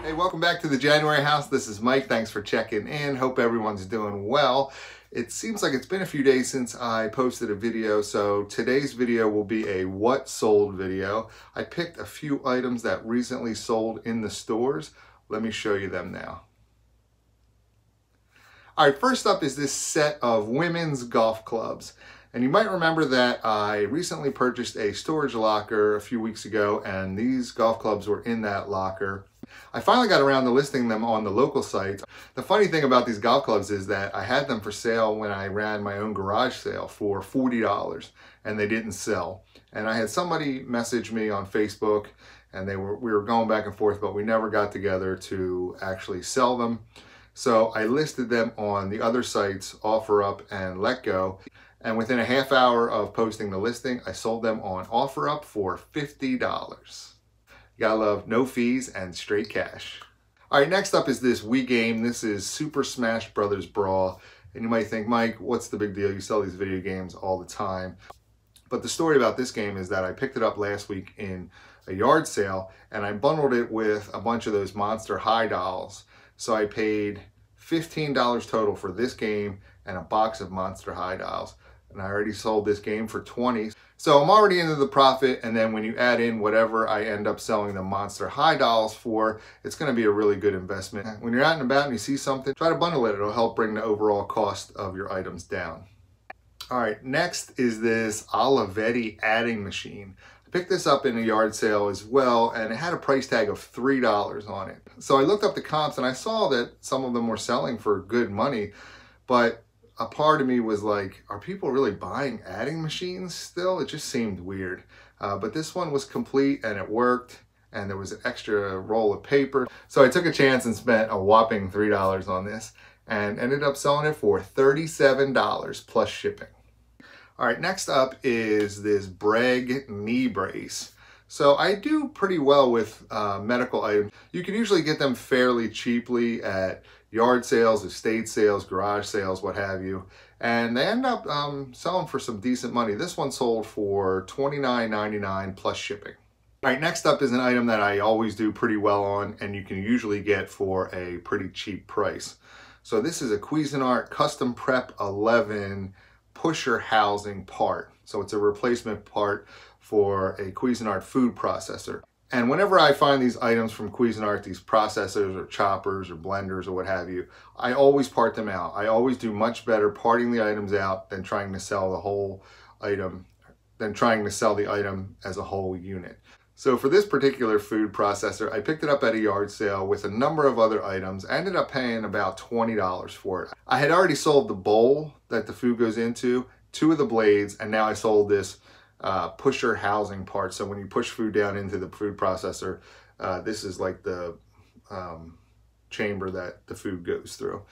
Hey, welcome back to the January house. This is Mike. Thanks for checking in. Hope everyone's doing well. It seems like it's been a few days since I posted a video, so today's video will be a what sold video. I picked a few items that recently sold in the stores. Let me show you them now. All right, first up is this set of women's golf clubs. And you might remember that I recently purchased a storage locker a few weeks ago, and these golf clubs were in that locker. I finally got around to listing them on the local sites. The funny thing about these golf clubs is that I had them for sale when I ran my own garage sale for $40, and they didn't sell. And I had somebody message me on Facebook, and we were going back and forth, but we never got together to actually sell them. So I listed them on the other sites, OfferUp and LetGo. And within a half hour of posting the listing, I sold them on OfferUp for $50. You gotta love no fees and straight cash. All right, next up is this Wii Game. This is Super Smash Bros. Brawl. And you might think, Mike, what's the big deal? You sell these video games all the time. But the story about this game is that I picked it up last week in a yard sale, and I bundled it with a bunch of those Monster High dolls. So I paid $15 total for this game and a box of Monster High dolls. And I already sold this game for $20. So I'm already into the profit, and then when you add in whatever I end up selling the Monster High dolls for, it's gonna be a really good investment. When you're out and about and you see something, try to bundle it. It'll help bring the overall cost of your items down. All right, next is this Olivetti adding machine. I picked this up in a yard sale as well, and it had a price tag of $3 on it. So I looked up the comps and I saw that some of them were selling for good money, but a part of me was like, are people really buying adding machines still? It just seemed weird. But this one was complete and it worked, and there was an extra roll of paper. So I took a chance and spent a whopping $3 on this and ended up selling it for $37 plus shipping. All right, next up is this Breg knee brace. So I do pretty well with medical items. You can usually get them fairly cheaply at yard sales, estate sales, garage sales, what have you. And they end up selling for some decent money. This one sold for $29.99 plus shipping. All right, next up is an item that I always do pretty well on, and you can usually get for a pretty cheap price. So this is a Cuisinart Custom Prep 11 pusher housing part. So it's a replacement part for a Cuisinart food processor. And whenever I find these items from Cuisinart, these processors or choppers or blenders or what have you, I always part them out. I always do much better parting the items out than trying to sell the whole item, than trying to sell the item as a whole unit. So for this particular food processor, I picked it up at a yard sale with a number of other items. I ended up paying about $20 for it. I had already sold the bowl that the food goes into, 2 of the blades, and now I sold this pusher housing part. So when you push food down into the food processor, this is like the chamber that the food goes through.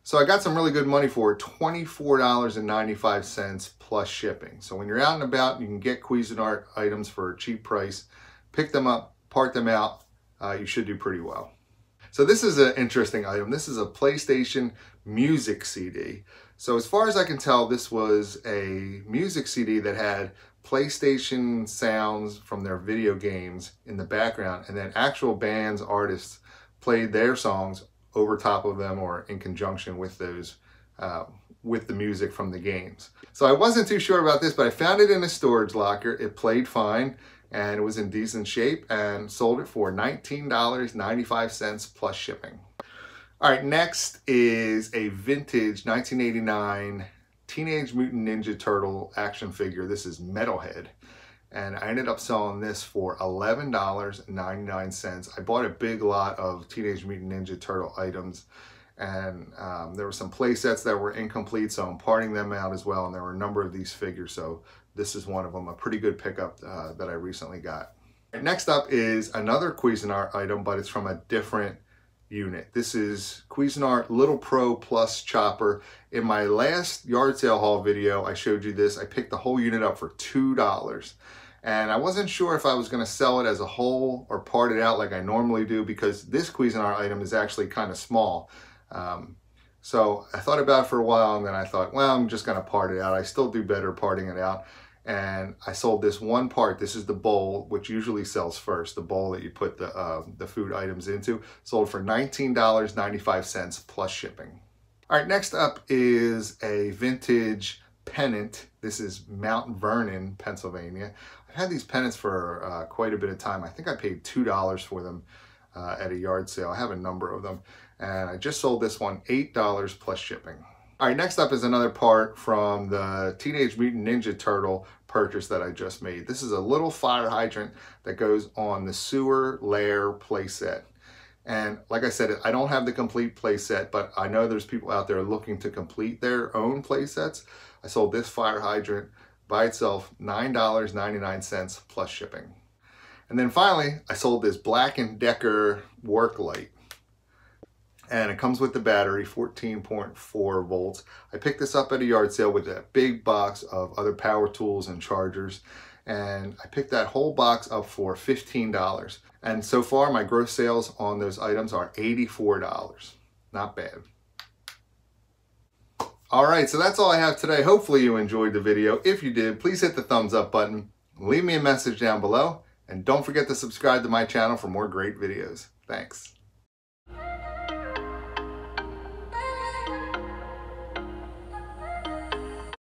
So I got some really good money for it, $24.95 plus shipping. So when you're out and about, you can get Cuisinart items for a cheap price, pick them up, part them out, you should do pretty well. So this is an interesting item. This is a PlayStation music CD. So as far as I can tell, this was a music CD that had PlayStation sounds from their video games in the background, and then actual bands, artists played their songs over top of them or in conjunction with those, with the music from the games. So I wasn't too sure about this, but I found it in a storage locker. It played fine and it was in decent shape, and sold it for $19.95 plus shipping. All right, next is a vintage 1989 Teenage Mutant Ninja Turtle action figure. This is Metalhead, and I ended up selling this for $11.99. I bought a big lot of Teenage Mutant Ninja Turtle items, and there were some play sets that were incomplete, so I'm parting them out as well, and there were a number of these figures, so this is one of them, a pretty good pickup that I recently got. Next up is another Cuisinart item, but it's from a different unit. This is Cuisinart Little Pro Plus Chopper. In my last yard sale haul video, I showed you this. I picked the whole unit up for $2. And I wasn't sure if I was gonna sell it as a whole or part it out like I normally do, because this Cuisinart item is actually kind of small. So I thought about it for a while, and then I thought, well, I'm just gonna part it out. I still do better parting it out. and I sold this one part. This is the bowl, which usually sells first, the bowl that you put the food items into, sold for $19.95 plus shipping. All right, next up is a vintage Pennant. This is Mount Vernon, Pennsylvania. I've had these pennants for quite a bit of time. I think I paid $2 for them at a yard sale. I have a number of them, and I just sold this one $8 plus shipping. All right, next up is another part from the Teenage Mutant Ninja Turtle purchase that I just made. This is a little fire hydrant that goes on the sewer lair playset. And like I said, I don't have the complete playset, but I know there's people out there looking to complete their own playsets. I sold this fire hydrant by itself $9.99 plus shipping. And then finally, I sold this Black & Decker work light. And it comes with the battery, 14.4 volts. I picked this up at a yard sale with a big box of other power tools and chargers. And I picked that whole box up for $15. And so far, my gross sales on those items are $84. Not bad. All right, so that's all I have today. Hopefully you enjoyed the video. If you did, please hit the thumbs up button. Leave me a message down below. And don't forget to subscribe to my channel for more great videos. Thanks.